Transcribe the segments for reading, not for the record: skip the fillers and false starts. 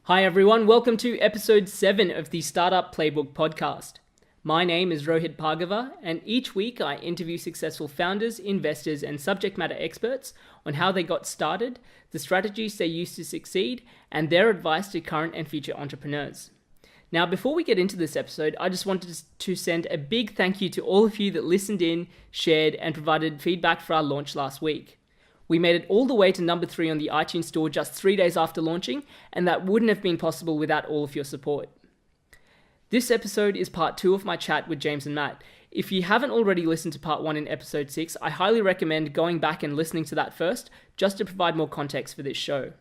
Hi everyone, welcome to episode 7 of the Startup Playbook podcast. My name is Rohit Bhargava, and each week I interview successful founders, investors, and subject matter experts on how they got started, the strategies they used to succeed, and their advice to current and future entrepreneurs. Now, before we get into this episode, I just wanted to send a big thank you to all of you that listened in, shared, and provided feedback for our launch last week. We made it all the way to number 3 on the iTunes store just 3 days after launching, and that wouldn't have been possible without all of your support. This episode is part 2 of my chat with James and Matt. If you haven't already listened to part 1 in episode 6, I highly recommend going back and listening to that first, just to provide more context for this show.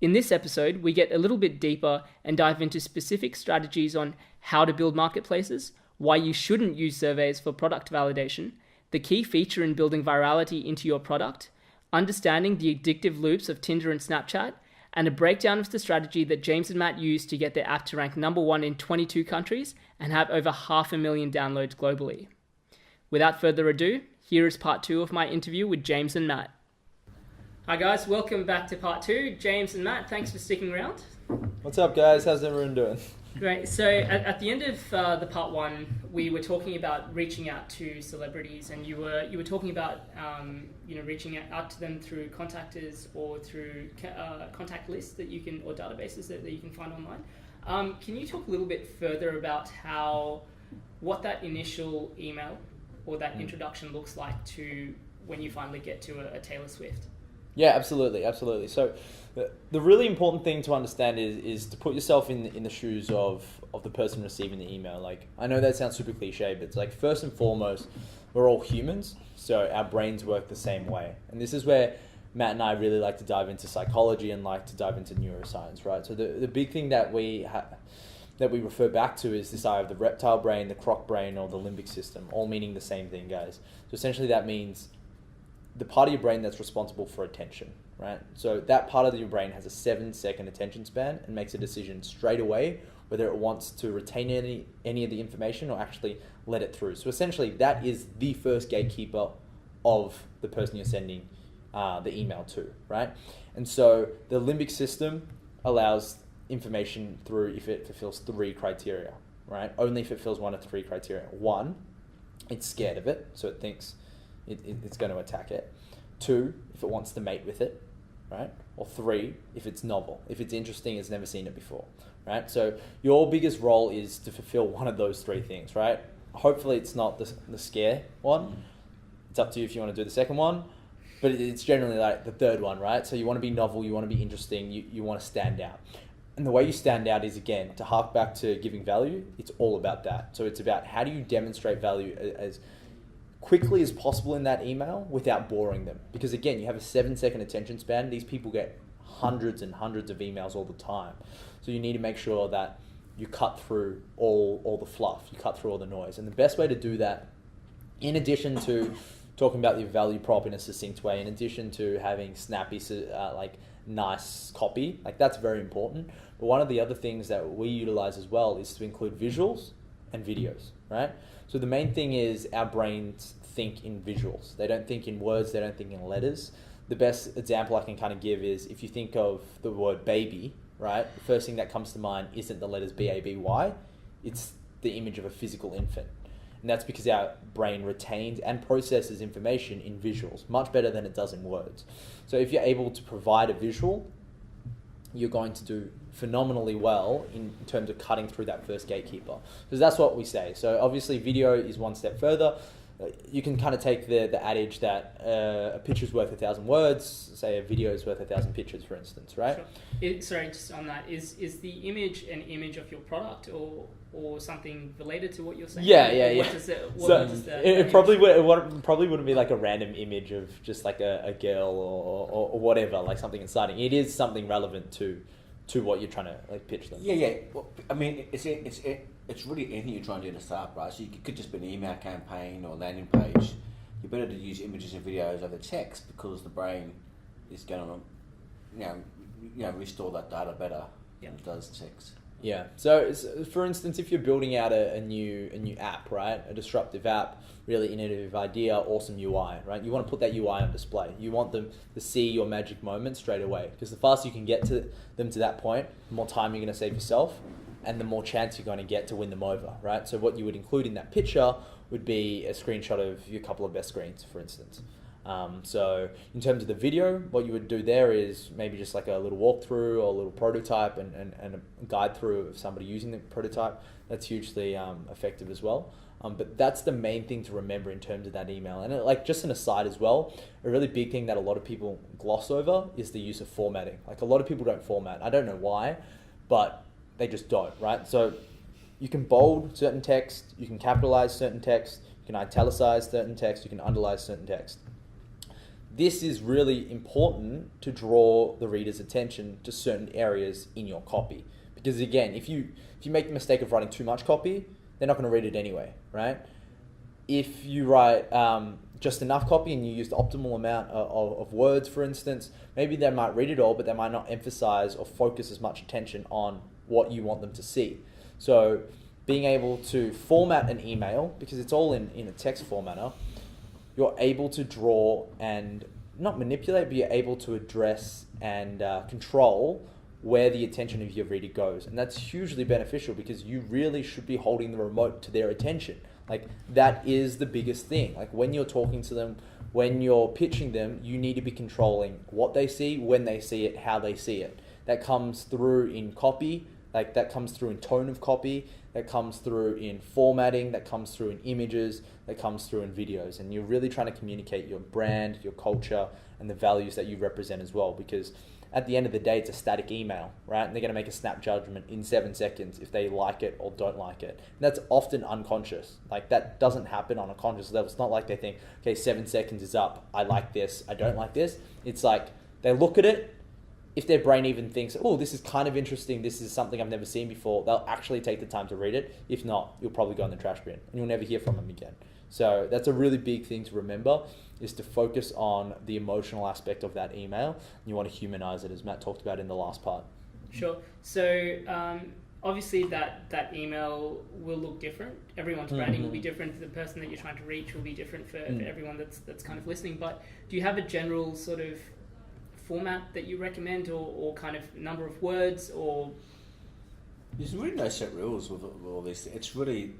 In this episode, we get a little bit deeper and dive into specific strategies on how to build marketplaces, why you shouldn't use surveys for product validation, the key feature in building virality into your product, understanding the addictive loops of Tinder and Snapchat, and a breakdown of the strategy that James and Matt used to get their app to rank number 1 in 22 countries and have over 500,000 downloads globally. Without further ado, here is part 2 of my interview with James and Matt. Hi guys, welcome back to part 2. James and Matt, thanks for sticking around. What's up guys, how's everyone doing? Great. So at the end of the part 1, we were talking about reaching out to celebrities, and you were talking about reaching out to them through contactors or through contact lists that you can, or databases that you can find online. Can you talk a little bit further about what that initial email or that introduction looks like to when you finally get to a Taylor Swift? Yeah, absolutely. So the really important thing to understand is to put yourself in the shoes of the person receiving the email. Like, I know that sounds super cliche, but it's like, first and foremost, we're all humans, so our brains work the same way. And this is where Matt and I really like to dive into psychology and like to dive into neuroscience, right? So the big thing that we refer back to is this idea of the reptile brain, the croc brain, or the limbic system, all meaning the same thing, guys. So essentially that means the part of your brain that's responsible for attention, right? So that part of your brain has a 7-second attention span and makes a decision straight away whether it wants to retain any of the information or actually let it through. So essentially that is the first gatekeeper of the person you're sending the email to, right? And so the limbic system allows information through if it fulfills 3 criteria, right? Only if it fulfills 1 of 3 criteria. 1, it's scared of it, so it thinks it's going to attack it. 2, if it wants to mate with it, right? Or 3, if it's novel, if it's interesting, it's never seen it before, right? So your biggest role is to fulfill 1 of those 3 things, right? Hopefully it's not the scare one. It's up to you if you want to do the second one, but it's generally like the third one, right? So you want to be novel, you want to be interesting, you want to stand out. And the way you stand out is, again, to hark back to giving value, it's all about that. So it's about how do you demonstrate value as quickly as possible in that email without boring them. Because again, you have a 7-second attention span. These people get hundreds and hundreds of emails all the time. So you need to make sure that you cut through all the fluff, you cut through all the noise. And the best way to do that, in addition to talking about your value prop in a succinct way, in addition to having snappy, nice copy, like that's very important. But one of the other things that we utilize as well is to include visuals and videos, right? So the main thing is our brains think in visuals. They don't think in words, they don't think in letters. The best example I can kind of give is if you think of the word baby, right? The first thing that comes to mind isn't the letters B-A-B-Y, it's the image of a physical infant. And that's because our brain retains and processes information in visuals much better than it does in words. So if you're able to provide a visual, you're going to do phenomenally well in terms of cutting through that first gatekeeper. Because that's what we say. So obviously video is one step further. You can kind of take the adage that a picture's worth 1,000 words, say a video is worth 1,000 pictures, for instance, right? Sure. Sorry, just on that, is the image an image of your product or something related to what you're saying? Yeah. It probably wouldn't be like a random image of just like a girl or whatever, like something exciting. It is something relevant to what you're trying to like pitch them. Yeah. Well, I mean, it's really anything you're trying to do to start, right? So it could just be an email campaign or landing page. You're better to use images and videos over text because the brain is going to, restore that data better than it does text. Yeah. So, for instance, if you're building out a new app, right, a disruptive app, really innovative idea, awesome UI, right? You want to put that UI on display. You want them to see your magic moment straight away, because the faster you can get to them to that point, the more time you're going to save yourself, and the more chance you're going to get to win them over, right? So what you would include in that picture would be a screenshot of your couple of best screens, for instance. So in terms of the video, what you would do there is maybe just like a little walkthrough or a little prototype and a guide through of somebody using the prototype. That's hugely effective as well. But that's the main thing to remember in terms of that email. And like just an aside as well, a really big thing that a lot of people gloss over is the use of formatting. Like a lot of people don't format. I don't know why, but they just don't, right? So you can bold certain text, you can capitalize certain text, you can italicize certain text, you can underline certain text. This is really important to draw the reader's attention to certain areas in your copy. Because again, if you make the mistake of writing too much copy, they're not going to read it anyway, right? If you write just enough copy and you use the optimal amount of words, for instance, maybe they might read it all, but they might not emphasize or focus as much attention on what you want them to see. So being able to format an email, because it's all in a text formatter, you're able to draw and not manipulate, but you're able to address and control where the attention of your reader goes. And that's hugely beneficial because you really should be holding the remote to their attention. Like that is the biggest thing. Like when you're talking to them, when you're pitching them, you need to be controlling what they see, when they see it, how they see it. That comes through in copy, like that comes through in tone of copy, that comes through in formatting, that comes through in images, that comes through in videos. And you're really trying to communicate your brand, your culture, and the values that you represent as well. Because at the end of the day, it's a static email, right? And they're going to make a snap judgment in 7 seconds if they like it or don't like it. And that's often unconscious. Like that doesn't happen on a conscious level. It's not like they think, okay, 7 seconds is up. I like this. I don't like this. It's like they look at it. If their brain even thinks, oh, this is kind of interesting, this is something I've never seen before, they'll actually take the time to read it. If not, you'll probably go in the trash bin and you'll never hear from them again. So that's a really big thing to remember, is to focus on the emotional aspect of that email. You want to humanize it, as Matt talked about in the last part. Sure. So obviously that email will look different. Everyone's branding will be different. The person that you're trying to reach will be different for everyone that's kind of listening. But do you have a general sort of format that you recommend, or kind of number of words, or? There's really no set rules with all this. It's really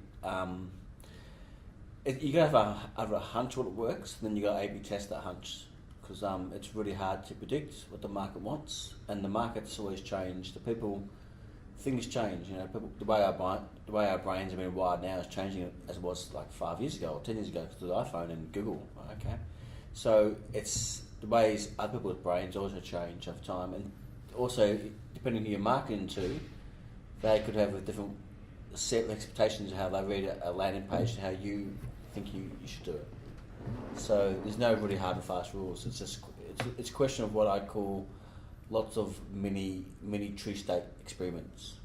you gotta have a hunch what it works, then you gotta A/B test that hunch, because it's really hard to predict what the market wants, and the market's always changed. Things change. You know, the way our brains have been wired now is changing as it was like 5 years ago or 10 years ago with the iPhone and Google. Okay, so it's the ways other people's brains also change over time, and also depending who you're marketing to, they could have a different set of expectations of how they read a landing page and how you think you should do it. So there's no really hard and fast rules. It's a question of what I call lots of mini true state experiments.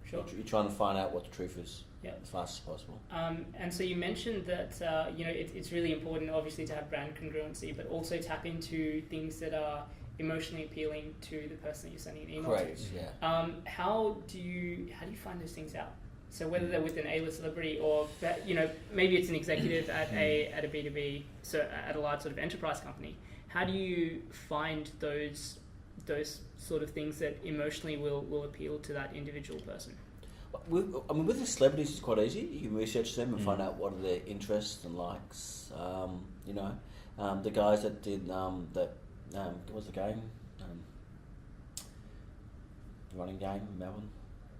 Sure. You're trying to find out what the truth is. Yeah. As fast as possible. And so you mentioned that it's really important, obviously, to have brand congruency, but also tap into things that are emotionally appealing to the person that you're sending an email to. Yeah. How do you find those things out? So whether they're with an A-list celebrity or maybe it's an executive at a B2B, so at a large sort of enterprise company, how do you find those sort of things that emotionally will appeal to that individual person? With the celebrities, it's quite easy. You can research them and find out what are their interests and likes. The guys that did what was the game? Running game in Melbourne.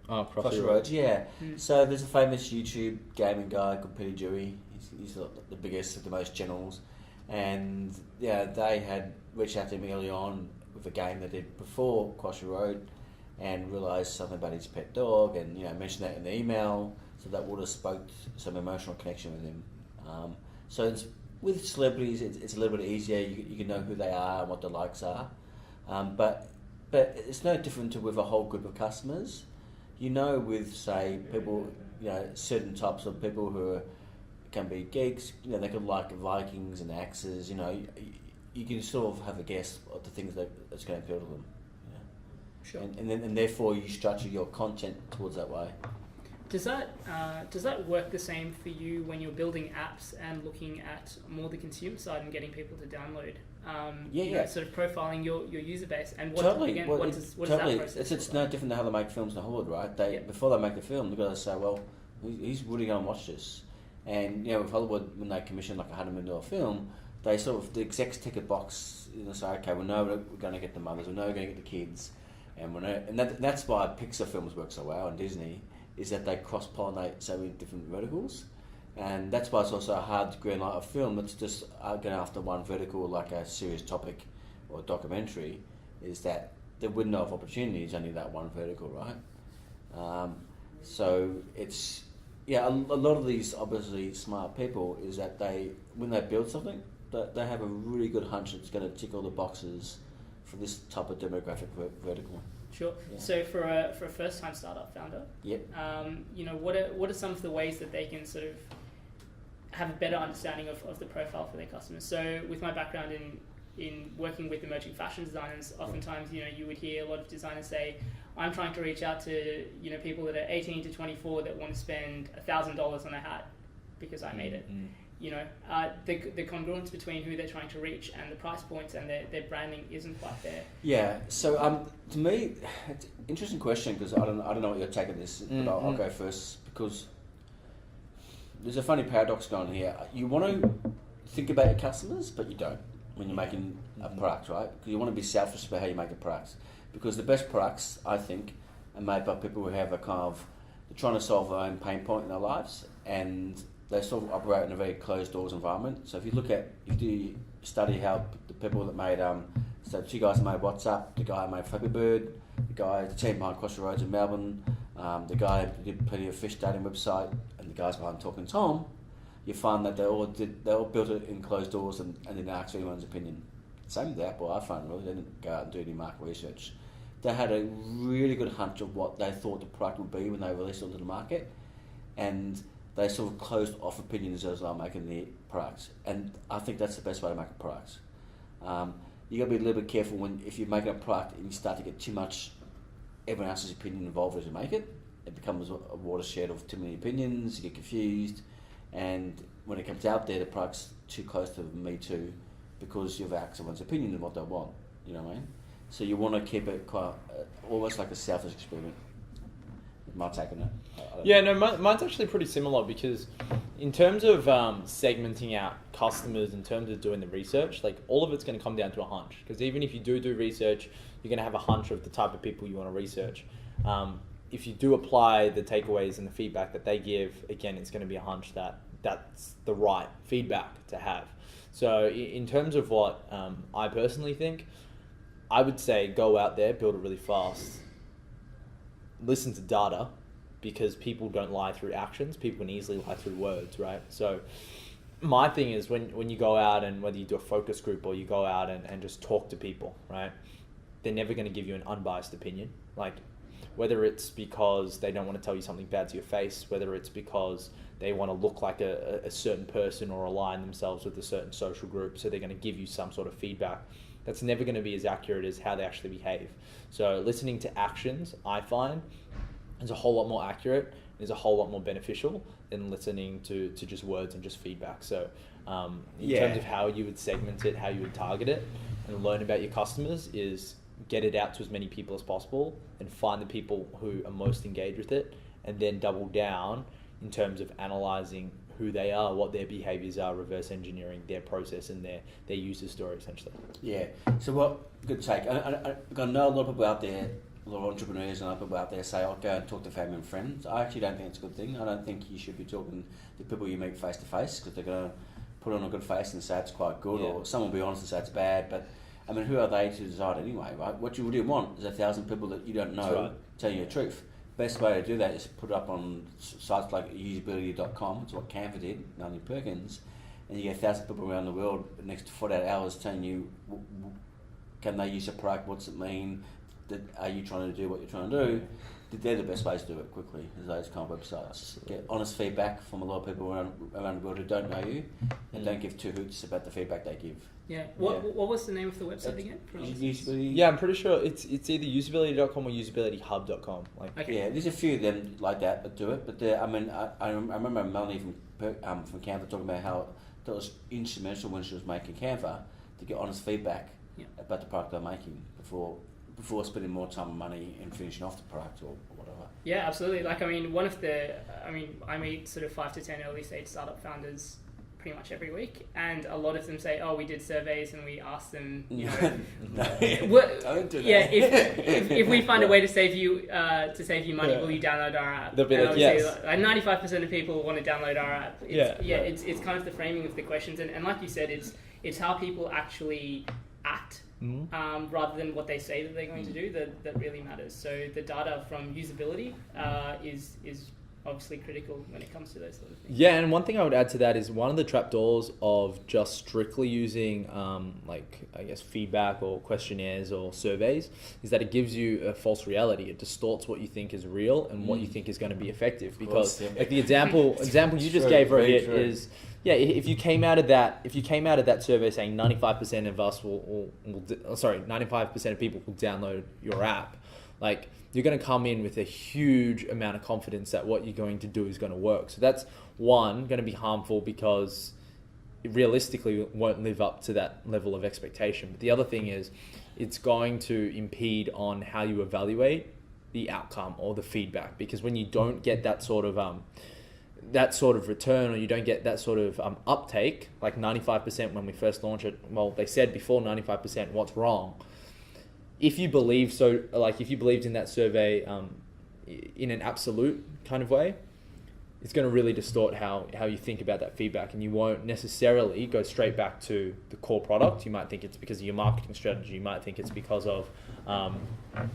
Oh, Crossy Roads, yeah. So there's a famous YouTube gaming guy called Peter Dewey. He's the biggest of the most channels, and yeah, they had reached out to him early on with a game they did before Crossy Road, and realised something about his pet dog, and mentioned that in the email, so that would have spoke some emotional connection with him. So with celebrities, it's a little bit easier. You can know who they are and what their likes are, but it's no different to with a whole group of customers. With say people, certain types of people who can be geeks. They could like Vikings and axes. You can sort of have a guess of the things that's going to appeal to them. Sure. And therefore you structure your content towards that way. Does that work the same for you when you're building apps and looking at more the consumer side and getting people to download? Sort of profiling your user base and what does that process? It's no different than how they make films in Hollywood, right? Before they make the film, they've got to say, well, who's really going to watch this? And with Hollywood, when they commission like $100 million film, they sort of, the execs tick a box, say, okay, we know we're going to get the mothers, we know we're going to get the kids, and that's why Pixar films work so well, and Disney, is that they cross-pollinate so many different verticals. And that's why it's also hard to greenlight a film that's just going after one vertical, like a serious topic or a documentary, is that the window of opportunity is only that one vertical, right? So it's, a lot of these obviously smart people is that when they build something, they have a really good hunch it's going to tick all the boxes for this type of demographic vertical. Sure. Yeah. So for a first-time startup founder, what are some of the ways that they can sort of have a better understanding of the profile for their customers? So with my background in working with emerging fashion designers, oftentimes you would hear a lot of designers say, I'm trying to reach out to people that are 18 to 24 that want to spend $1,000 on a hat because I made it. The congruence between who they're trying to reach and the price points and their branding isn't quite there. Yeah. So to me, it's an interesting question because I don't know what your take on this, but I'll go first because there's a funny paradox going on here. You want to think about your customers, but you don't when you're making a product, right? Because you want to be selfish about how you make a product. Because the best products, I think, are made by people who have they're trying to solve their own pain point in their lives, and they sort of operate in a very closed doors environment. So if you study how the people that made, so two guys that made WhatsApp, the guy who made Flappy Bird, the team behind Cross the Roads in Melbourne, the guy who did Plenty of Fish dating website, and the guys behind Talking Tom, you find that they all built it in closed doors and didn't ask anyone's opinion. Same with Apple, I find really, they didn't go out and do any market research. They had a really good hunch of what they thought the product would be when they released it onto the market, and they sort of closed off opinions as they were making the products. And I think that's the best way to make a product. You got to be a little bit careful if you're making a product and you start to get too much everyone else's opinion involved as you make it. It becomes a watershed of too many opinions, you get confused, and when it comes out there, the product's too close to me too because you've asked someone's opinion of what they want, you know what I mean? So you want to keep it quite, almost like a selfish experiment. My take on it. Mine's actually pretty similar because in terms of segmenting out customers, in terms of doing the research, like all of it's going to come down to a hunch. Because even if you do research, you're going to have a hunch of the type of people you want to research. If you do apply the takeaways and the feedback that they give, again, it's going to be a hunch that's the right feedback to have. So in terms of what I personally think, I would say go out there, build it really fast, listen to data, because people don't lie through actions. People can easily lie through words, right? So my thing is when you go out and whether you do a focus group or you go out and just talk to people, right? They're never going to give you an unbiased opinion. Like whether it's because they don't want to tell you something bad to your face, whether it's because they want to look like a certain person or align themselves with a certain social group, so they're going to give you some sort of feedback. That's never going to be as accurate as how they actually behave. So listening to actions, I find, is a whole lot more accurate, is a whole lot more beneficial than listening to just words and just feedback. So in terms of how you would segment it, how you would target it, and learn about your customers is get it out to as many people as possible and find the people who are most engaged with it, and then double down in terms of analyzing who they are, what their behaviors are, reverse engineering their process and their user story essentially. Yeah. So what good take. I know a lot of people out there, a lot of entrepreneurs and other people out there say, I'll go and talk to family and friends. I actually don't think it's a good thing. I don't think you should be talking to people you meet face to face because they're going to put on a good face and say it's quite good, or someone will be honest and say it's bad. But I mean, who are they to decide anyway, right? What you really want is 1,000 people that you don't know telling you the truth. Best way to do that is put it up on sites like usability.com. It's what Canva did, Melanie Perkins, and you get 1,000 people around the world the next 48 hours telling you, can they use a product? What's it mean? Are you trying to do what you're trying to do? they're the best ways to do it quickly, is those kind of websites. Get honest feedback from a lot of people around the world who don't know you, and don't give two hoots about the feedback they give. Yeah. What was the name of the website again? Yeah, I'm pretty sure it's either usability.com or usabilityhub.com. Like, Okay. Yeah, there's a few of them like that do it, but I remember Melanie from Canva talking about how that was instrumental when she was making Canva to get honest feedback about the product they're making before spending more time and money and finishing off the product or whatever. Yeah, absolutely. Like, I meet sort of 5 to 10 early stage startup founders pretty much every week, and a lot of them say, "Oh, we did surveys and we asked them, you know, don't do that. if we find a way to save you money, will you download our app?" They'll be and like, yes. Like 95% of people want to download our app. It's, It's kind of the framing of the questions, and like you said, it's how people actually act. Rather than what they say that they're going to do, that really matters. So the data from usability is obviously critical when it comes to those sort of things. Yeah, and one thing I would add to that is one of the trapdoors of just strictly using feedback or questionnaires or surveys is that it gives you a false reality. It distorts what you think is real and what you think is going to be effective. Because like the example you just gave, Rohit, is if you came out of that survey saying 95% of us 95% of people will download your app, like, you're going to come in with a huge amount of confidence that what you're going to do is going to work. So that's going to be harmful because it realistically won't live up to that level of expectation. But the other thing is it's going to impede on how you evaluate the outcome or the feedback, because when you don't get that sort of return, or you don't get that sort of uptake, like 95% when we first launched it, well, they said before 95%, what's wrong? If you believed in that survey in an absolute kind of way, it's going to really distort how you think about that feedback, and you won't necessarily go straight back to the core product. You might think it's because of your marketing strategy. You might think it's because of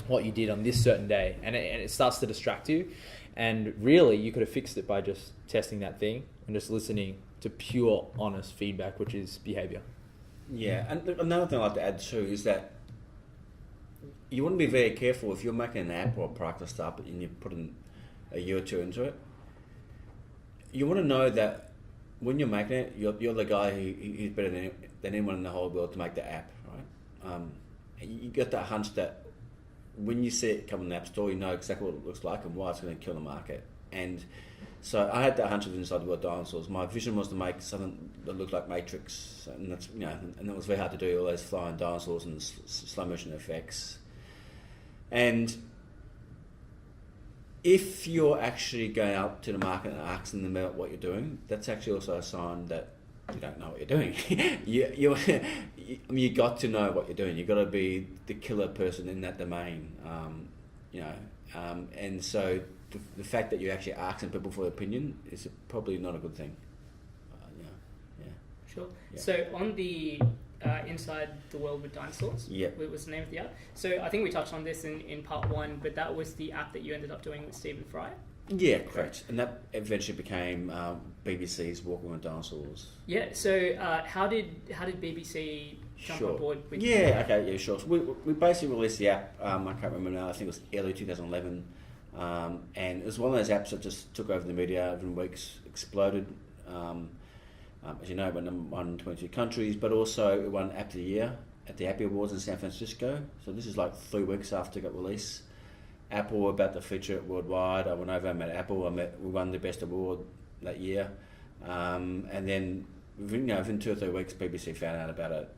what you did on this certain day, and it starts to distract you. And really, you could have fixed it by just testing that thing and just listening to pure, honest feedback, which is behavior. Yeah, and another thing I'd like to add too is that you want to be very careful if you're making an app or a product or stuff and you put in a year or two into it. You want to know that when you're making it, you're the guy who's better than anyone in the whole world to make the app, right? You get that hunch that when you see it come in the App Store, you know exactly what it looks like and why it's going to kill the market. And so I had that hunch of Inside the World Dinosaurs. My vision was to make something that looked like Matrix, and that's and it was very hard to do, all those flying dinosaurs and slow motion effects. And if you're actually going out to the market and asking them about what you're doing, that's actually also a sign that you don't know what you're doing. You got to know what you're doing. You got to be the killer person in that domain, and so the fact that you're actually asking people for their opinion is probably not a good thing. Sure. Yeah. So on the Inside the World with Dinosaurs, was the name of the app. So I think we touched on this in part 1, but that was the app that you ended up doing with Stephen Fry. Yeah, correct. And that eventually became BBC's Walking with Dinosaurs. Yeah. So how did BBC jump on board with you? Okay, sure. So we basically released the app. I can't remember now. I think it was early 2011, and it was one of those apps that just took over the media within weeks, exploded. As you know, it went number 1 in 22 countries, but also it won App of the Year at the Appy Awards in San Francisco. So this is like 3 weeks after it got released. Apple were about to feature it worldwide. I went over and met Apple. We won the best award that year, and then within 2 or 3 weeks, BBC found out about it.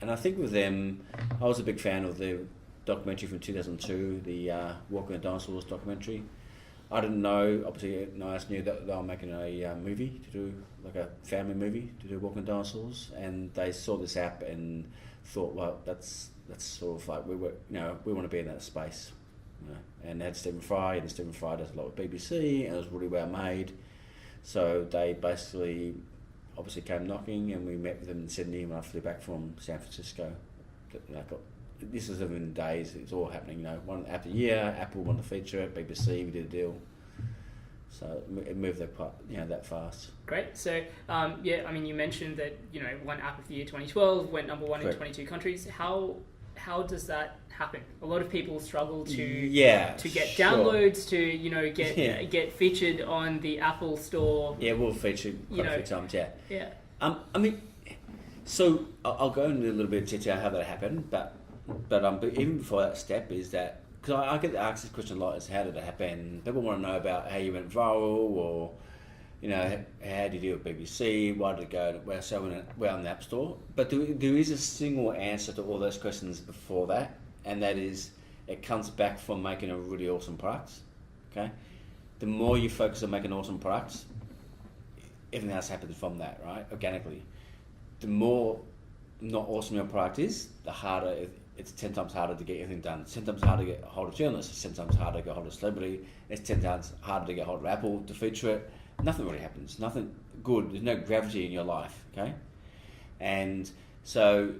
And I think with them, I was a big fan of the documentary from 2002, the Walking the Dinosaurs documentary. I didn't know. Obviously, Nias knew that they were making a movie to do, like a family movie to do Walking Dinosaurs, and they saw this app and thought, well, that's sort of like we want to be in that space. And they had Stephen Fry, and Stephen Fry does a lot with BBC, and it was really well made. So they basically obviously came knocking, and we met with them in Sydney when I flew back from San Francisco. This was within days. It's all happening. One App of the Year, Apple wanted to feature it, BBC, we did a deal. So it moved that fast. Great. So you mentioned that one App of the Year 2012 went number 1 in 22 countries. How how does that happen? A lot of people struggle to get downloads, to get featured on the Apple Store. Yeah, we'll feature quite a few times. Yeah. I mean, so I'll go into a little bit of detail how that happened, but even before that step is that, because I get asked this question a lot, is how did it happen? People want to know about how you went viral, or how did you deal with BBC? Why did it go? We're on the App Store. But there is a single answer to all those questions before that, and that is it comes back from making a really awesome product. Okay, the more you focus on making awesome products, everything else happens from that, right? Organically. The more not awesome your product is, the harder it's 10 times harder to get anything done. It's 10 times harder to get hold of journalists. It's 10 times harder to get hold of celebrity. It's 10 times harder to get hold of Apple to feature it. Nothing really happens. Nothing good. There's no gravity in your life, okay? And so,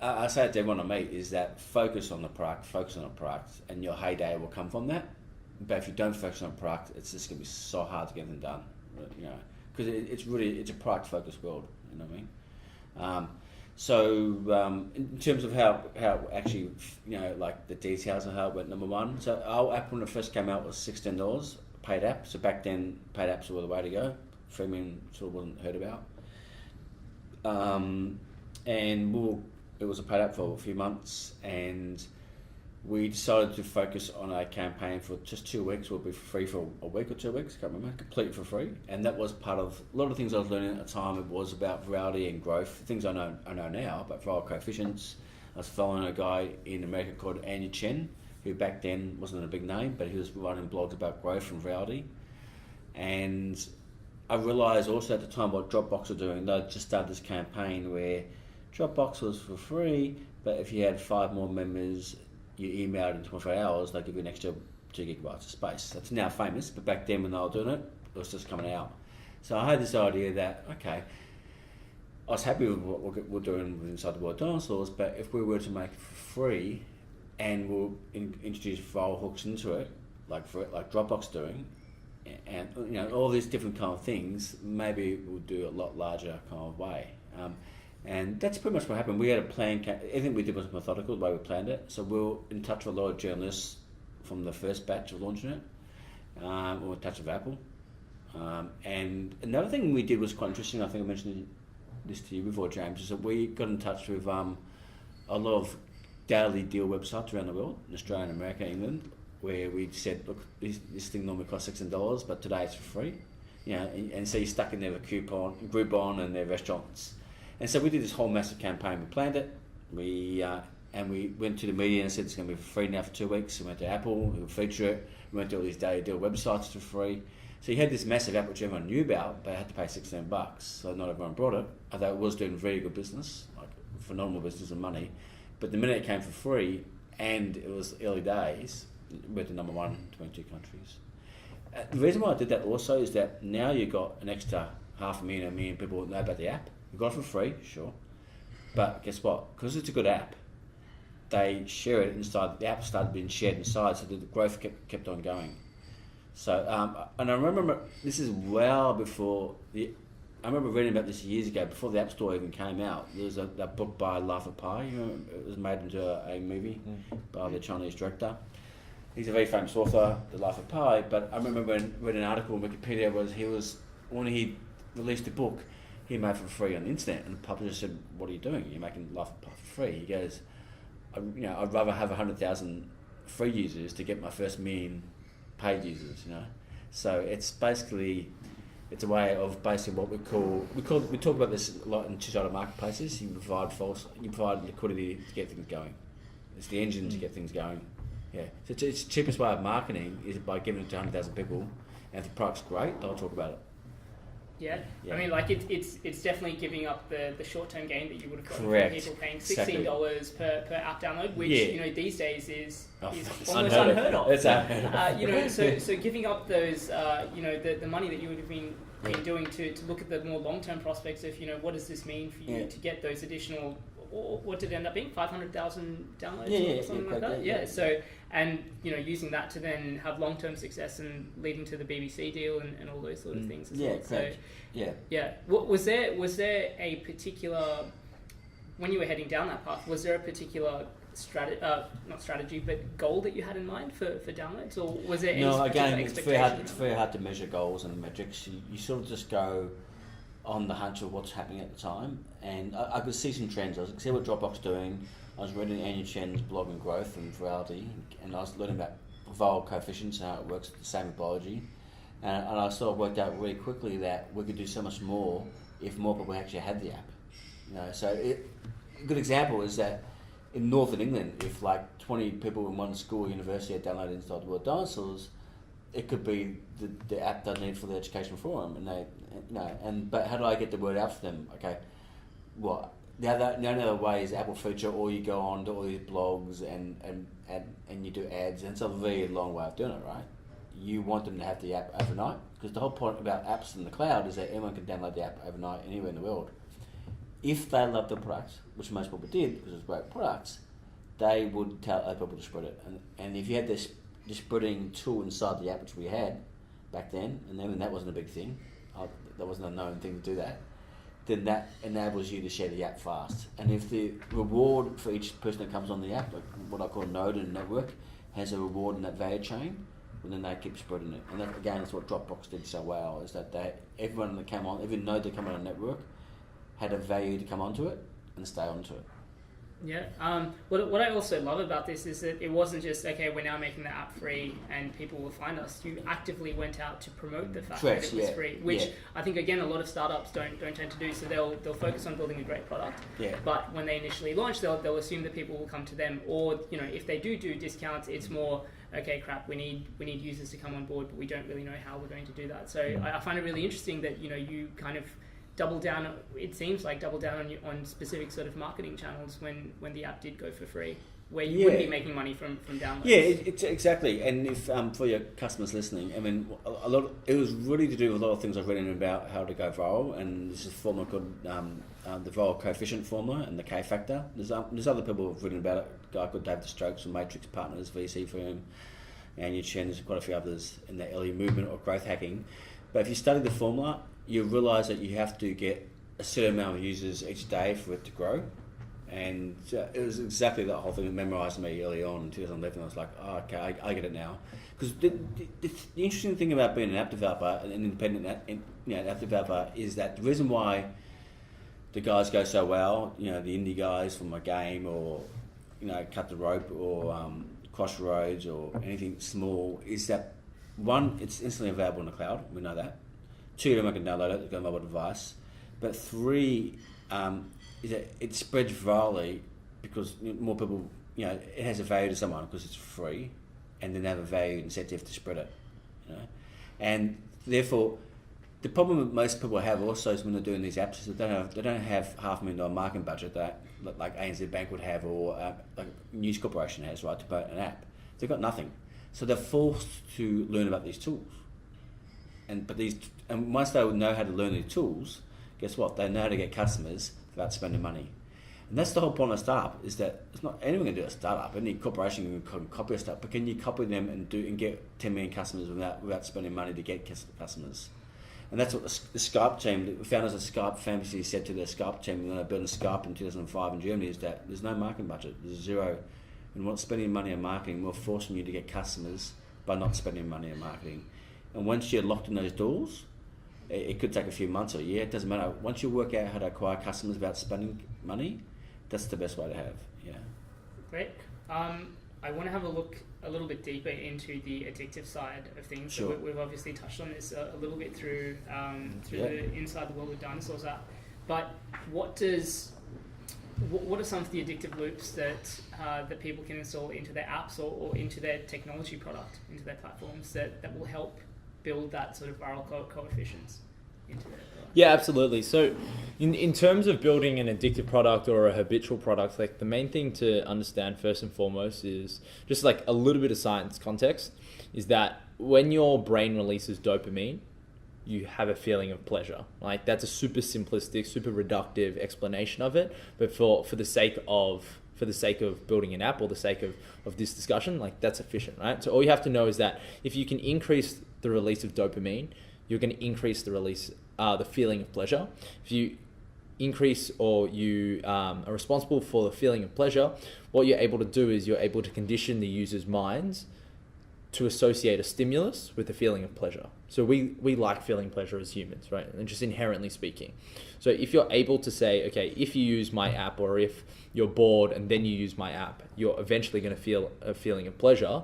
I say to everyone I meet is that focus on the product, and your heyday will come from that. But if you don't focus on a product, it's just going to be so hard to get them done, because it's a product-focused world, you know what I mean? In terms of how actually, like the details of how it went, number one, so our app when it first came out was $16, paid app. So back then, paid apps were the way to go. Freemium sort of wasn't heard about. It was a paid app for a few months, and we decided to focus on a campaign for just 2 weeks. We'll be free for a week or 2 weeks, can't remember, completely for free. And that was part of a lot of things I was learning at the time. It was about virality and growth, things I know now, but viral coefficients. I was following a guy in America called Andy Chen, who back then wasn't a big name, but he was writing blogs about growth and virality. And I realised also at the time what Dropbox were doing. They just started this campaign where Dropbox was for free, but if you had 5 more members, you emailed in 24 hours, they'll give you an extra 2 gigabytes of space. That's now famous, but back then when they were doing it, it was just coming out. So I had this idea that, okay, I was happy with what we're doing inside the world of dinosaurs, but if we were to make it for free and we'll introduce viral hooks into it, like Dropbox doing, and all these different kind of things, maybe we'll do a lot larger kind of way. And that's pretty much what happened. We had a plan. Everything we did was methodical, the way we planned it. So we were in touch with a lot of journalists from the first batch of launching it. We were in touch with Apple. And another thing we did was quite interesting. I think I mentioned this to you before, James, is that we got in touch with a lot of daily deal websites around the world, in Australia, America, England, where we said, look, this thing normally costs $16, but today it's for free. And so you're stuck in there with Groupon and their restaurants. And so we did this whole massive campaign. We planned it. We went to the media and said it's going to be for free now for 2 weeks. We went to Apple, who would feature it. We went to all these daily deal websites for free. So you had this massive app which everyone knew about, but I had to pay $16. So not everyone brought it. Although it was doing very good business, like phenomenal business and money. But the minute it came for free, and it was early days, it went to number 1 in 22 countries. The reason why I did that also is that now you've got an extra 500,000, 1 million people that know about the app. We got it for free, sure. But guess what? Because it's a good app, they share it inside. The app started being shared inside, so the growth kept on going. So, and I remember, this is well before I remember reading about this years ago, before the App Store even came out. There was a book by Life of Pi. It was made into a movie by the Chinese director. He's a very famous author, The Life of Pi. But I remember reading an article on Wikipedia when he released a book, he made for free on the internet, and the publisher said, "What are you doing? You're making Life of Pi for free." He goes, "I'd rather have 100,000 free users to get my first 1 million paid users." So it's a way of basically what we talk about this a lot in two-sided marketplaces. You provide liquidity to get things going. It's the engine to get things going. Yeah. So it's the cheapest way of marketing is by giving it to 100,000 people, and if the product's great, they'll talk about it. Yeah. I mean, like it's definitely giving up the short-term gain that you would have got from people paying $16 per app download, which these days is almost unheard of. It's unheard of. So giving up those the money that you would have been doing to look at the more long-term prospects of what does this mean for you to get those additional. What did it end up being? 500,000 downloads or something like that? Yeah. So, and using that to then have long-term success and leading to the BBC deal and all those sort of things as well. So, What was there a particular when you were heading down that path, was there a particular not strategy, but goal that you had in mind for downloads, or was there any particular expectation? It's very hard to measure goals and metrics. You sort of just go on the hunch of what's happening at the time, and I could see some trends. I could see what Dropbox doing. I was reading Anya Chen's blog on growth and virality, and I was learning about viral coefficients and how it works, the same in biology, and I sort of worked out really quickly that we could do so much more if more people actually had the app. So a good example is that in Northern England, if like 20 people in one school or university had downloaded and installed the word dinosaurs, it could be the app they need for the education forum, and but how do I get the word out for them? Okay, well, the only other way is Apple feature, or you go on to all these blogs and you do ads, and it's a very long way of doing it, right? You want them to have the app overnight, because the whole point about apps in the cloud is that anyone can download the app overnight anywhere in the world. If they love the products, which most people did because it was great products, they would tell other people to spread it. And if you had this spreading tool inside the app, which we had back then, and then that wasn't a big thing, that wasn't a known thing to do that, then that enables you to share the app fast. And if the reward for each person that comes on the app, like what I call a node in a network, has a reward in that value chain, well, then they keep spreading it. And that, again, is what Dropbox did so well, is that everyone that came on, every node that came on a network, had a value to come onto it and stay onto it. Yeah. What I also love about this is that it wasn't just, okay, we're now making the app free and people will find us. You actively went out to promote the fact that it was free, which I think, again, a lot of startups don't tend to do. So they'll focus on building a great product. Yeah. But when they initially launch, they'll assume that people will come to them. Or, if they do discounts, it's more, okay, crap, we need users to come on board, but we don't really know how we're going to do that. So I find it really interesting that, you kind of double down on specific sort of marketing channels when the app did go for free, where you wouldn't be making money from downloads. Yeah, it's exactly. And if for your customers listening, I mean, it was really to do with a lot of things I've written about how to go viral, and there's a formula called the viral coefficient formula and the K factor. There's other people who've written about it. A guy called Dave the Strokes from Matrix Partners, VC firm, and Anya Chen. There's quite a few others in the early movement or growth hacking. But if you study the formula, you realise that you have to get a certain amount of users each day for it to grow. And it was exactly that whole thing that memorised me early on in 2011. I was like, oh, okay, I get it now. Because the interesting thing about being an app developer, an independent app developer, is that the reason why the guys go so well, the indie guys from a game or, Cut the Rope or Crossroads or anything small, is that one, it's instantly available in the cloud. We know that. 2, everyone can download it, they've got a mobile device. But 3, is that it spreads virally because more people, it has a value to someone because it's free, and then they have a value incentive to spread it. And therefore, the problem that most people have also is when they're doing these apps is that they don't have $500,000 marketing budget that like ANZ Bank would have, or like News Corporation has, right, to promote an app. They've got nothing, so they're forced to learn about these tools. And once they know how to learn these tools, guess what? They know how to get customers without spending money. And that's the whole point of a startup, is that it's not anyone can do a startup. Any corporation can copy a startup, but can you copy them and get 10 million customers without spending money to get customers? And that's what the Skype team, the founders of Skype famously said to their Skype team when they built Skype in 2005 in Germany, is that there's no marketing budget, there's zero. And we're not spending money on marketing, we're forcing you to get customers by not spending money on marketing. And once you're locked in those doors, it could take a few months or a year, it doesn't matter. Once you work out how to acquire customers without spending money, that's the best way to have, Great. I want to have a look a little bit deeper into the addictive side of things. Sure. So we've obviously touched on this a little bit through the Inside the World of Dinosaurs app. But what are some of the addictive loops that people can install into their apps or into their technology product, into their platforms that will help build that sort of viral coefficients into their product? Yeah, absolutely. So in terms of building an addictive product or a habitual product, like the main thing to understand first and foremost is just like a little bit of science context, is that when your brain releases dopamine, you have a feeling of pleasure. Like that's a super simplistic, super reductive explanation of it. But for the sake of building an app or the sake of this discussion, like that's efficient, right? So all you have to know is that if you can increase the release of dopamine, you're going to increase the release, the feeling of pleasure. If you increase or you are responsible for the feeling of pleasure, what you're able to do is you're able to condition the user's minds to associate a stimulus with the feeling of pleasure. So we like feeling pleasure as humans, right? And just inherently speaking. So if you're able to say, okay, if you use my app, or if you're bored and then you use my app, you're eventually going to feel a feeling of pleasure.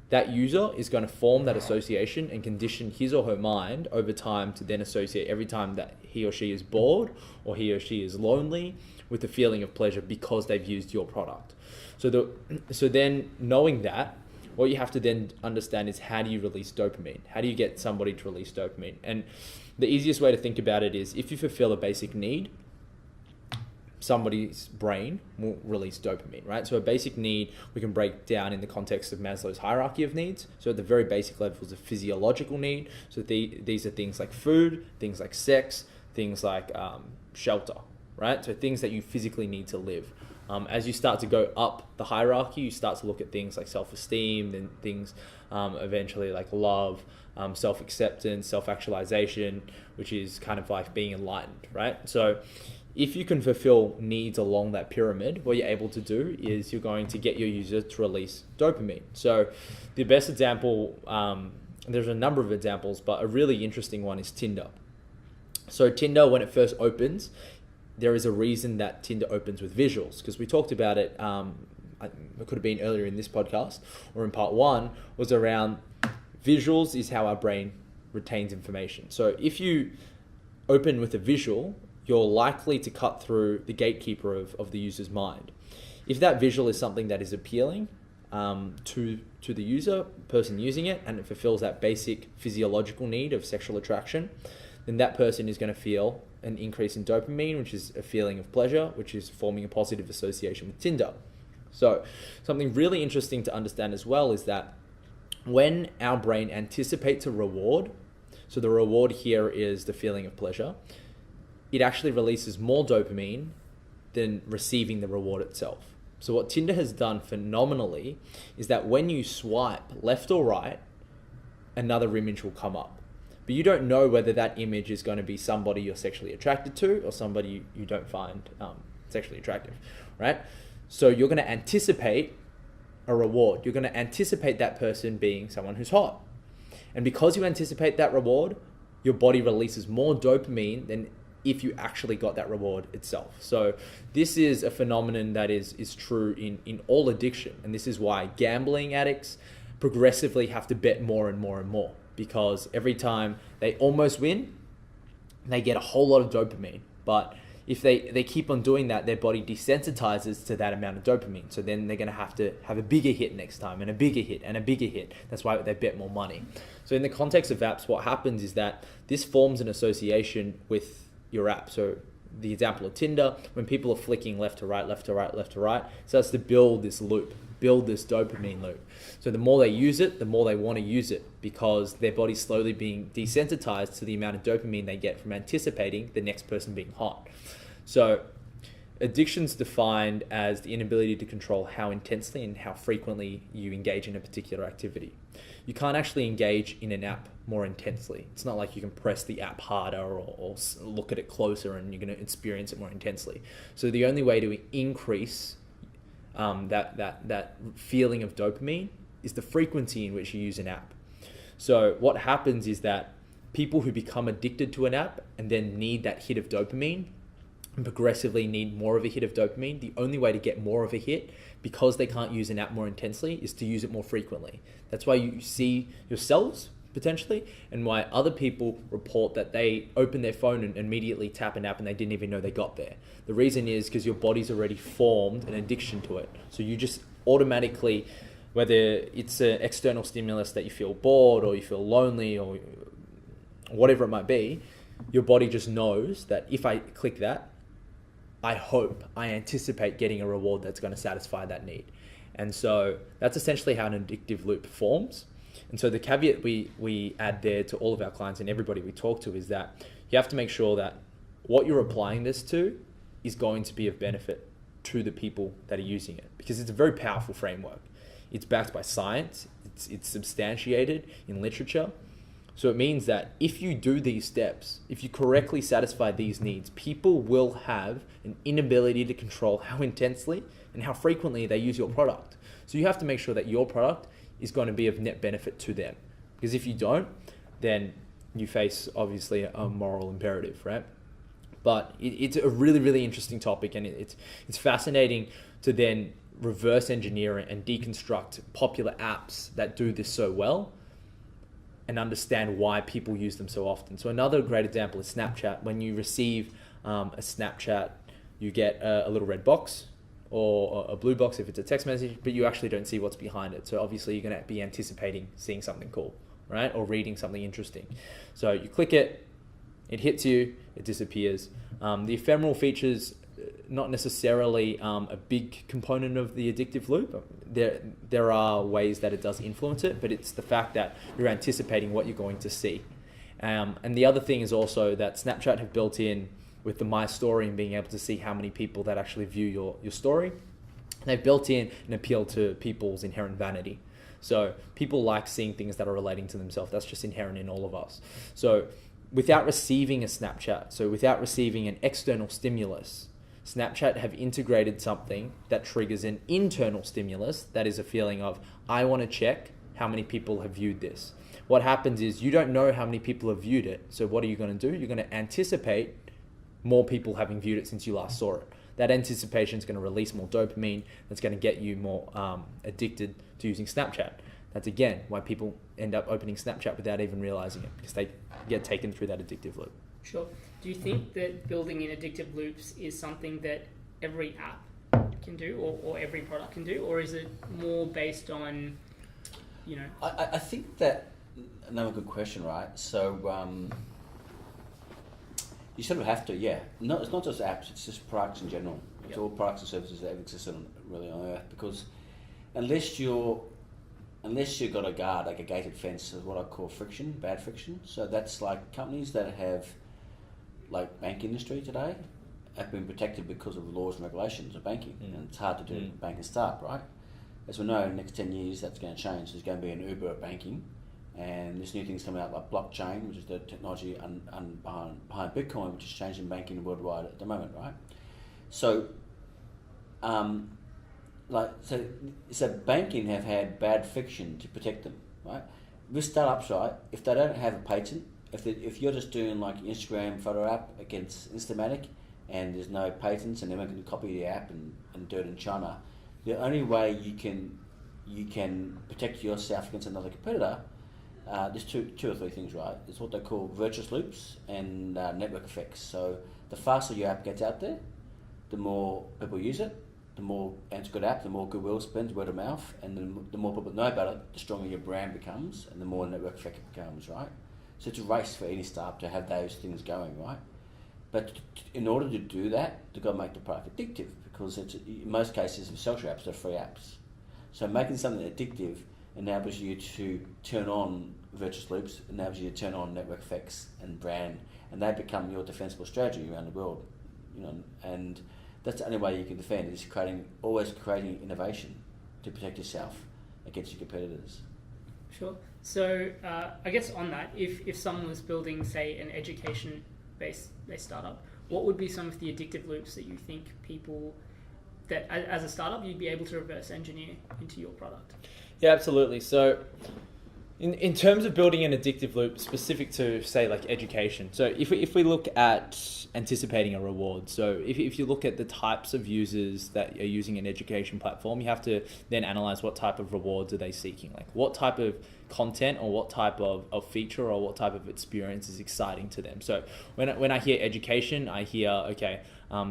That user is going to form that association and condition his or her mind over time to then associate every time that he or she is bored or he or she is lonely with the feeling of pleasure because they've used your product. So then knowing that, what you have to then understand is, how do you release dopamine? How do you get somebody to release dopamine? And the easiest way to think about it is, if you fulfill a basic need, somebody's brain will release dopamine, right? So a basic need we can break down in the context of Maslow's hierarchy of needs. So at the very basic levels of physiological need, so these are things like food, things like sex, things like shelter, right? So things that you physically need to live. As you start to go up the hierarchy, you start to look at things like self-esteem, then things eventually like love, self-acceptance, self-actualization, which is kind of like being enlightened, right? So if you can fulfill needs along that pyramid, what you're able to do is you're going to get your user to release dopamine. So the best example, there's a number of examples, but a really interesting one is Tinder. So Tinder, when it first opens, there is a reason that Tinder opens with visuals, because we talked about it, it could have been earlier in this podcast or in part 1, was around visuals is how our brain retains information. So if you open with a visual, you're likely to cut through the gatekeeper of the user's mind. If that visual is something that is appealing to the user, person using it, and it fulfills that basic physiological need of sexual attraction, then that person is going to feel an increase in dopamine, which is a feeling of pleasure, which is forming a positive association with Tinder. So something really interesting to understand as well is that when our brain anticipates a reward, so the reward here is the feeling of pleasure, it actually releases more dopamine than receiving the reward itself. So what Tinder has done phenomenally is that when you swipe left or right, another image will come up. But you don't know whether that image is going to be somebody you're sexually attracted to or somebody you don't find sexually attractive, right? So you're going to anticipate a reward. You're going to anticipate that person being someone who's hot. And because you anticipate that reward, your body releases more dopamine than if you actually got that reward itself. So this is a phenomenon that is true in all addiction. And this is why gambling addicts progressively have to bet more and more and more, because every time they almost win, they get a whole lot of dopamine. But if they keep on doing that, their body desensitizes to that amount of dopamine. So then they're going to have a bigger hit next time, and a bigger hit, and a bigger hit. That's why they bet more money. So in the context of apps, what happens is that this forms an association with your app. So the example of Tinder, when people are flicking left to right, left to right, left to right, it starts to build this loop, build this dopamine loop. So the more they use it, the more they want to use it, because their body's slowly being desensitized to the amount of dopamine they get from anticipating the next person being hot. So addiction's defined as the inability to control how intensely and how frequently you engage in a particular activity. You can't actually engage in an app more intensely. It's not like you can press the app harder or look at it closer and you're going to experience it more intensely. So the only way to increase that feeling of dopamine is the frequency in which you use an app. So what happens is that people who become addicted to an app and then need that hit of dopamine and progressively need more of a hit of dopamine, the only way to get more of a hit, because they can't use an app more intensely, is to use it more frequently. That's why you see yourselves potentially, and why other people report that they open their phone and immediately tap an app and they didn't even know they got there. The reason is because your body's already formed an addiction to it. So you just automatically, whether it's an external stimulus that you feel bored or you feel lonely or whatever it might be, your body just knows that if I click that, I anticipate getting a reward that's going to satisfy that need. And so that's essentially how an addictive loop forms. And so the caveat we add there to all of our clients and everybody we talk to is that you have to make sure that what you're applying this to is going to be of benefit to the people that are using it, because it's a very powerful framework. It's backed by science. It's substantiated in literature. So it means that if you do these steps, if you correctly satisfy these needs, people will have an inability to control how intensely and how frequently they use your product. So you have to make sure that your product is going to be of net benefit to them. Because if you don't, then you face obviously a moral imperative, right? But it's a really, really interesting topic, and it's fascinating to then reverse engineer and deconstruct popular apps that do this so well and understand why people use them so often. So another great example is Snapchat. When you receive a Snapchat, you get a little red box or a blue box if it's a text message, but you actually don't see what's behind it. So obviously you're going to be anticipating seeing something cool, right? Or reading something interesting. So you click it, it hits you, it disappears. The ephemeral features, not necessarily a big component of the addictive loop. There are ways that it does influence it, but it's the fact that you're anticipating what you're going to see. And the other thing is also that Snapchat have built in with the My Story and being able to see how many people that actually view your story. They've built in an appeal to people's inherent vanity. So people like seeing things that are relating to themselves. That's just inherent in all of us. So without receiving a Snapchat, so without receiving an external stimulus, Snapchat have integrated something that triggers an internal stimulus. That is a feeling of, I want to check how many people have viewed this. What happens is you don't know how many people have viewed it. So what are you going to do? You're going to anticipate more people having viewed it since you last saw it. That anticipation is going to release more dopamine. That's going to get you more addicted to using Snapchat. That's again why people end up opening Snapchat without even realizing it, because they get taken through that addictive loop. Sure. Do you think that building in addictive loops is something that every app can do or every product can do, or is it more based on, you know? I think that, another good question, right? So you sort of have to, yeah. No, it's not just apps, it's just products in general. It's all products and services that exist really on Earth, because unless you've got a guard, like a gated fence, is what I call friction, bad friction. So that's like companies that have, like bank industry today, have been protected because of the laws and regulations of banking. And it's hard to do bank and start, right? As we know, in the next 10 years, that's going to change. There's going to be an Uber of banking, and there's new things coming out like blockchain, which is the technology behind Bitcoin, which is changing banking worldwide at the moment, right? So, so banking have had bad friction to protect them, right? With startups, right, if they don't have a patent, if you're just doing like Instagram photo app against Instamatic and there's no patents and they're not going to copy the app and do it in China, the only way you can protect yourself against another competitor, there's two or three things, right? It's what they call virtuous loops and network effects. So the faster your app gets out there, the more people use it, the more, and it's a good app, the more goodwill spends, word of mouth, and the more people know about it, the stronger your brand becomes, and the more network effect it becomes, right? So it's a race for any startup to have those things going, right? But in order to do that, they've got to make the product addictive, because it's, in most cases, with social apps, they're free apps. So making something addictive enables you to turn on virtuous loops, enables you to turn on network effects and brand, and they become your defensible strategy around the world, you know, and that's the only way you can defend, is always creating innovation to protect yourself against your competitors. Sure. So I guess on that, if someone was building, say, an education-based startup, what would be some of the addictive loops that you think people, that as a startup, you'd be able to reverse engineer into your product? Yeah, absolutely. So in terms of building an addictive loop specific to, say, like education, so if we look at anticipating a reward, so if you look at the types of users that are using an education platform, you have to then analyze what type of rewards are they seeking, like what type of content or what type of feature or what type of experience is exciting to them. So when I hear education, I hear, okay,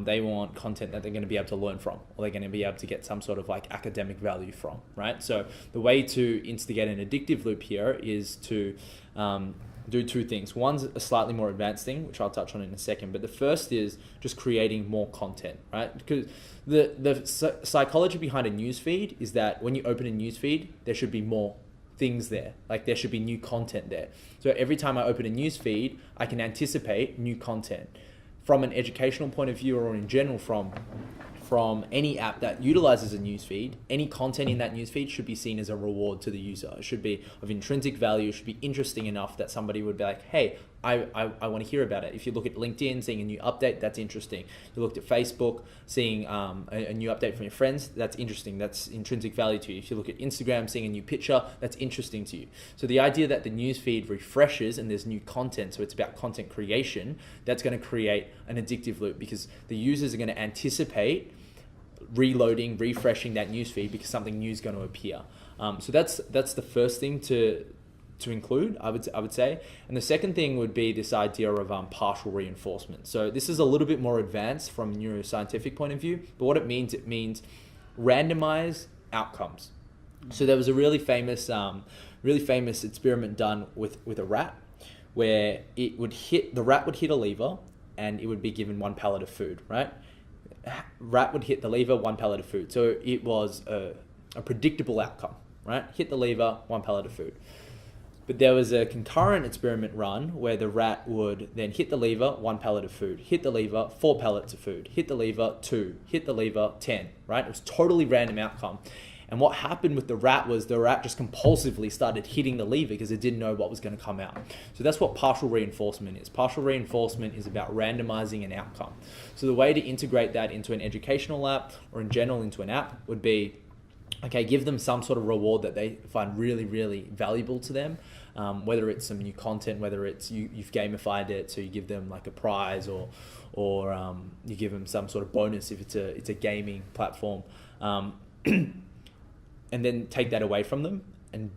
they want content that they're going to be able to learn from, or they're going to be able to get some sort of like academic value from, right? So the way to instigate an addictive loop here is to do two things. One's a slightly more advanced thing, which I'll touch on in a second, but the first is just creating more content, right? Because the psychology behind a newsfeed is that when you open a newsfeed, there should be more things there, like there should be new content there. So every time I open a newsfeed, I can anticipate new content. From an educational point of view, or in general from from any app that utilizes a newsfeed, any content in that newsfeed should be seen as a reward to the user. It should be of intrinsic value. It should be interesting enough that somebody would be like, hey, I want to hear about it. If you look at LinkedIn, seeing a new update, that's interesting. You looked at Facebook, seeing a new update from your friends, that's interesting. That's intrinsic value to you. If you look at Instagram, seeing a new picture, that's interesting to you. So the idea that the newsfeed refreshes and there's new content, so it's about content creation, that's going to create an addictive loop because the users are going to anticipate reloading, refreshing that newsfeed because something new is going to appear. So that's the first thing to include, I would say. And the second thing would be this idea of partial reinforcement. So this is a little bit more advanced from a neuroscientific point of view, but what it means randomize outcomes. So there was a really famous experiment done with a rat where the rat would hit a lever and it would be given one pellet of food, right? Rat would hit the lever, one pellet of food. So it was a predictable outcome, right? Hit the lever, one pellet of food. But there was a concurrent experiment run where the rat would then hit the lever, one pellet of food, hit the lever, 4 pellets of food, hit the lever, 2, hit the lever, 10, right? It was totally random outcome. And what happened with the rat was the rat just compulsively started hitting the lever because it didn't know what was going to come out. So that's what partial reinforcement is. Partial reinforcement is about randomizing an outcome. So the way to integrate that into an educational app or in general into an app would be, okay, give them some sort of reward that they find really, really valuable to them. Whether it's some new content, whether it's you've gamified it, so you give them like a prize or you give them some sort of bonus if it's a gaming platform, and then take that away from them and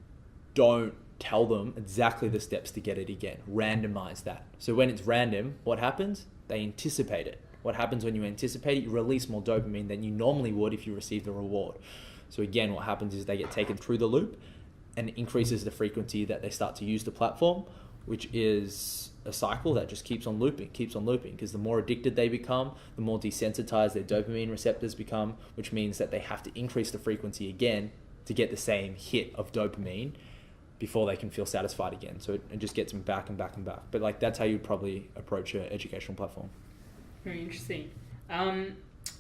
don't tell them exactly the steps to get it again. Randomize that. So when it's random, what happens? They anticipate it. What happens when you anticipate it? You release more dopamine than you normally would if you received a reward. So again, what happens is they get taken through the loop and increases the frequency that they start to use the platform, which is a cycle that just keeps on looping, because the more addicted they become, the more desensitized their dopamine receptors become, which means that they have to increase the frequency again to get the same hit of dopamine before they can feel satisfied again. So it just gets them back and back and back. But like that's how you'd probably approach an educational platform. Very interesting.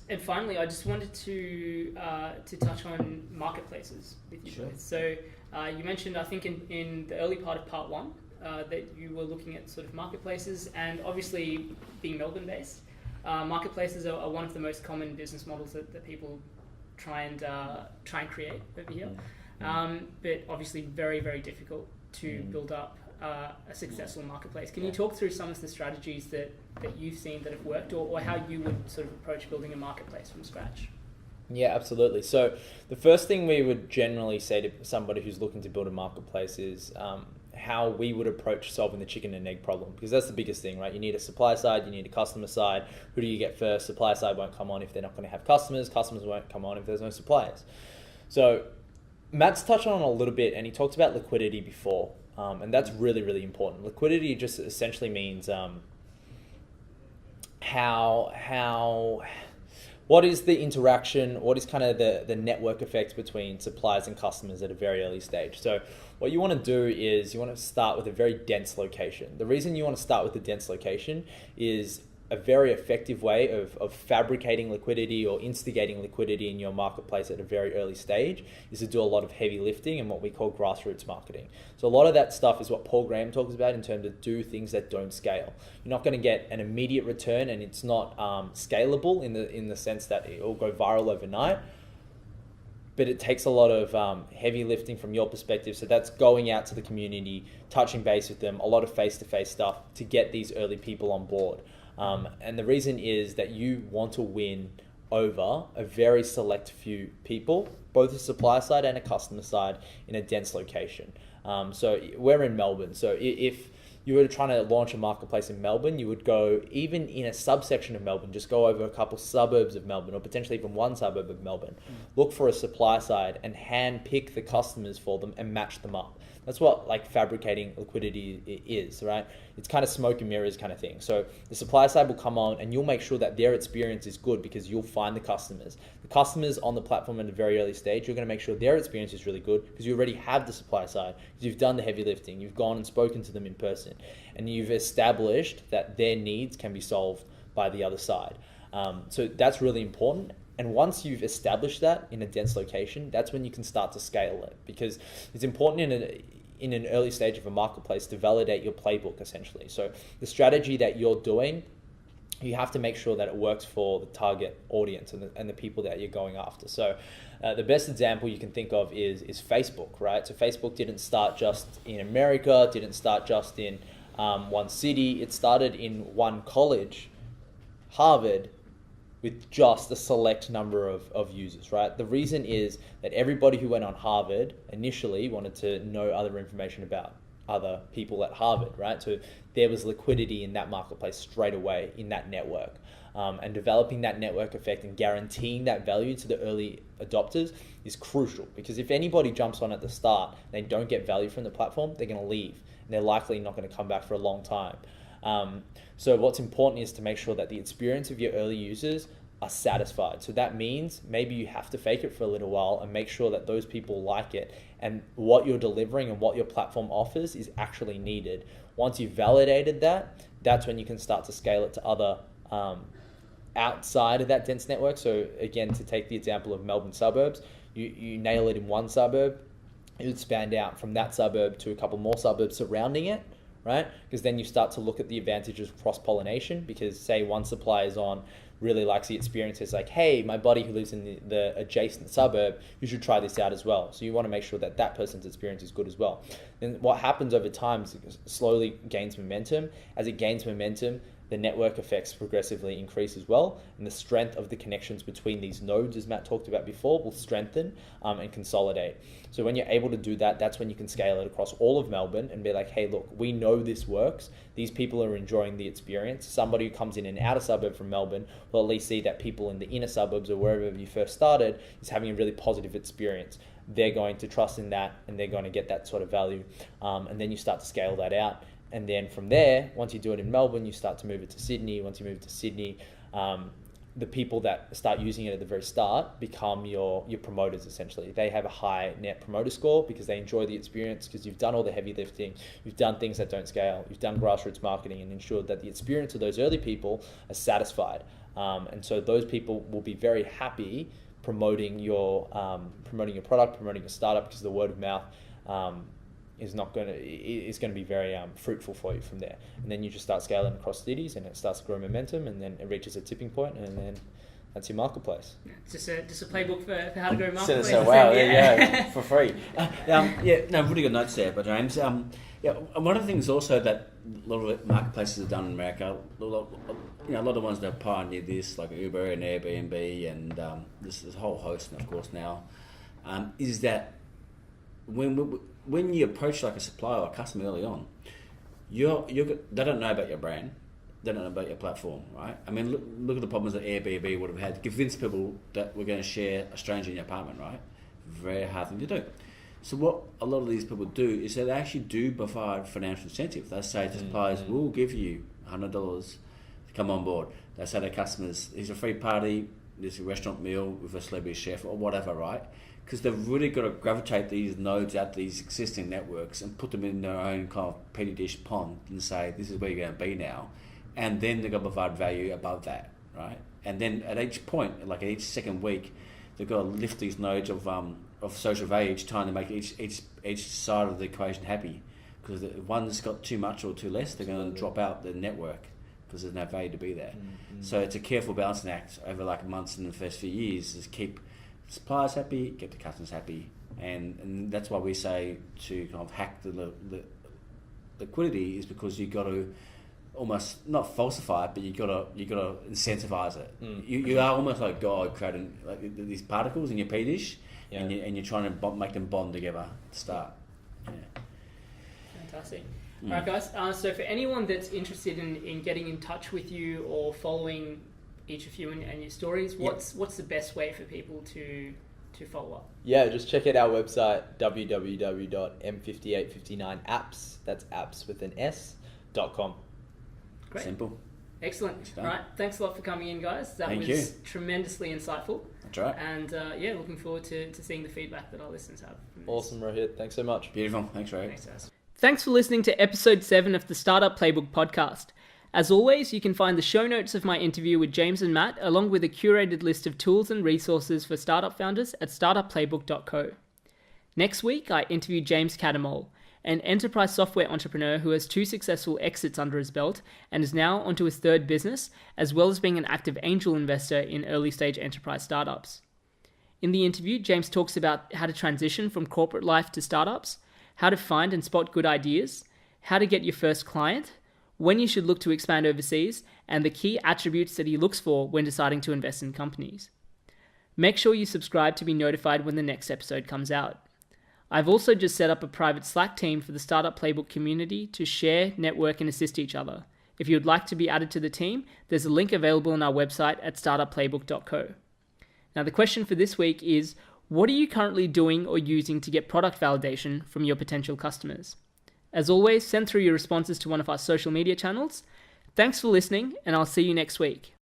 And finally, I just wanted to touch on marketplaces with you both. So you mentioned, I think in the early part of part one, that you were looking at sort of marketplaces, and obviously being Melbourne-based, marketplaces are one of the most common business models that people try and create over here. But obviously very, very difficult to build up a successful marketplace. Can you talk through some of the strategies that you've seen that have worked, or how you would sort of approach building a marketplace from scratch? Yeah, absolutely. So the first thing we would generally say to somebody who's looking to build a marketplace is how we would approach solving the chicken and egg problem, because that's the biggest thing, right? You need a supply side, you need a customer side. Who do you get first? Supply side won't come on if they're not going to have customers. Customers won't come on if there's no suppliers. So Matt's touched on it a little bit, and he talked about liquidity before, and that's really, really important. Liquidity just essentially means what is the interaction, what is kind of the network effects between suppliers and customers at a very early stage. So what you want to do is you want to start with a very dense location. The reason you want to start with a dense location is a very effective way of fabricating liquidity or instigating liquidity in your marketplace at a very early stage is to do a lot of heavy lifting and what we call grassroots marketing. So a lot of that stuff is what Paul Graham talks about in terms of do things that don't scale. You're not going to get an immediate return, and it's not scalable in the sense that it will go viral overnight. But it takes a lot of heavy lifting from your perspective. So that's going out to the community, touching base with them, a lot of face-to-face stuff to get these early people on board. And the reason is that you want to win over a very select few people, both a supply side and a customer side, in a dense location. So we're in Melbourne. So if you were trying to launch a marketplace in Melbourne, you would go even in a subsection of Melbourne, just go over a couple suburbs of Melbourne, or potentially even one suburb of Melbourne. Look for a supply side and hand pick the customers for them and match them up. That's what like fabricating liquidity is, right? It's kind of smoke and mirrors kind of thing. So the supply side will come on and you'll make sure that their experience is good because you'll find the customers. The customers on the platform at a very early stage, you're going to make sure their experience is really good because you already have the supply side, because you've done the heavy lifting, you've gone and spoken to them in person, and you've established that their needs can be solved by the other side. So that's really important. And once you've established that in a dense location, that's when you can start to scale it, because it's important in an early stage of a marketplace to validate your playbook, essentially. So the strategy that you're doing, you have to make sure that it works for the target audience and the people that you're going after. So the best example you can think of is Facebook, right? So Facebook didn't start just in America, didn't start just in one city. It started in one college, Harvard, with just a select number of users, right? The reason is that everybody who went on Harvard initially wanted to know other information about other people at Harvard, right? So there was liquidity in that marketplace straight away in that network. And developing that network effect and guaranteeing that value to the early adopters is crucial, because if anybody jumps on at the start and they don't get value from the platform, they're going to leave and they're likely not going to come back for a long time. So what's important is to make sure that the experience of your early users are satisfied. So that means maybe you have to fake it for a little while and make sure that those people like it and what you're delivering and what your platform offers is actually needed. Once you've validated that, that's when you can start to scale it to other outside of that dense network. So again, to take the example of Melbourne suburbs, you nail it in one suburb, it would expand out from that suburb to a couple more suburbs surrounding it, right? Because then you start to look at the advantages of cross-pollination, because say one supplier is on, really likes the experience, it's like, hey, my buddy who lives in the adjacent suburb, you should try this out as well. So you want to make sure that that person's experience is good as well. And what happens over time is it slowly gains momentum. As it gains momentum, the network effects progressively increase as well, and the strength of the connections between these nodes, as Matt talked about before, will strengthen and consolidate. So when you're able to do that, that's when you can scale it across all of Melbourne and be like, hey, look, we know this works. These people are enjoying the experience. Somebody who comes in an outer suburb from Melbourne will at least see that people in the inner suburbs or wherever you first started is having a really positive experience. They're going to trust in that and they're going to get that sort of value. And then you start to scale that out. And then from there, once you do it in Melbourne, you start to move it to Sydney. Once you move it to Sydney, the people that start using it at the very start become your promoters, essentially. They have a high net promoter score because they enjoy the experience, because you've done all the heavy lifting, you've done things that don't scale, you've done grassroots marketing and ensured that the experience of those early people are satisfied. And so those people will be very happy promoting your product, promoting your startup, because the word of mouth is going to be very fruitful for you from there. And then you just start scaling across cities and it starts to grow momentum, and then it reaches a tipping point, and then that's your marketplace. Just a playbook for how to grow marketplace. So wow, there you go, for free. Really good notes there, but James. One of the things also that a lot of marketplaces have done in America, a lot of the ones that pioneered this, like Uber and Airbnb, and this whole host, of course now, is that when you approach like a supplier or a customer early on, they don't know about your brand, they don't know about your platform, right? I mean, look at the problems that Airbnb would have had to convince people that we're going to share a stranger in your apartment, right? Very hard thing to do. So what a lot of these people do is that they actually do provide financial incentive. They say to suppliers, we'll give you $100 to come on board. They say to customers, here's a free party, there's a restaurant meal with a celebrity chef or whatever, right? Because they've really got to gravitate these nodes out to these existing networks and put them in their own kind of petri dish pond and say, this is where you're going to be now. And then they've got to provide value above that, right? And then at each point, like at each second week, they've got to lift these nodes of social value each time to make each side of the equation happy. Because if one's got too much or too less, they're going to drop out the network because there's no value to be there. Mm-hmm. So it's a careful balancing act over like months in the first few years, is keep suppliers happy, get the customers happy, and that's why we say to kind of hack the liquidity, is because you got to almost not falsify it, but you got to incentivize it. You are almost like God creating like these particles in your petri dish, and you're trying to make them bond together to start. Yeah. Fantastic. All right, guys. So for anyone that's interested in getting in touch with you or following each of you and your stories, what's the best way for people to follow up? Yeah, just check out our website, www.M5859 Apps, that's apps with an S.com. Great. Simple. Excellent. All right, thanks a lot for coming in, guys. That was tremendously insightful. That's right. And looking forward to seeing the feedback that our listeners have. Awesome, Rohit. Thanks so much. Beautiful. Thanks, Rohit. Thanks, guys. Thanks for listening to episode 7 of the Startup Playbook podcast. As always, you can find the show notes of my interview with James and Matt, along with a curated list of tools and resources for startup founders at startupplaybook.co. Next week, I interviewed James Catamol, an enterprise software entrepreneur who has 2 successful exits under his belt and is now onto his 3rd business, as well as being an active angel investor in early-stage enterprise startups. In the interview, James talks about how to transition from corporate life to startups, how to find and spot good ideas, how to get your first client, when you should look to expand overseas, and the key attributes that he looks for when deciding to invest in companies. Make sure you subscribe to be notified when the next episode comes out. I've also just set up a private Slack team for the Startup Playbook community to share, network, and assist each other. If you'd like to be added to the team, there's a link available on our website at startupplaybook.co. Now, the question for this week is, what are you currently doing or using to get product validation from your potential customers? As always, send through your responses to one of our social media channels. Thanks for listening, and I'll see you next week.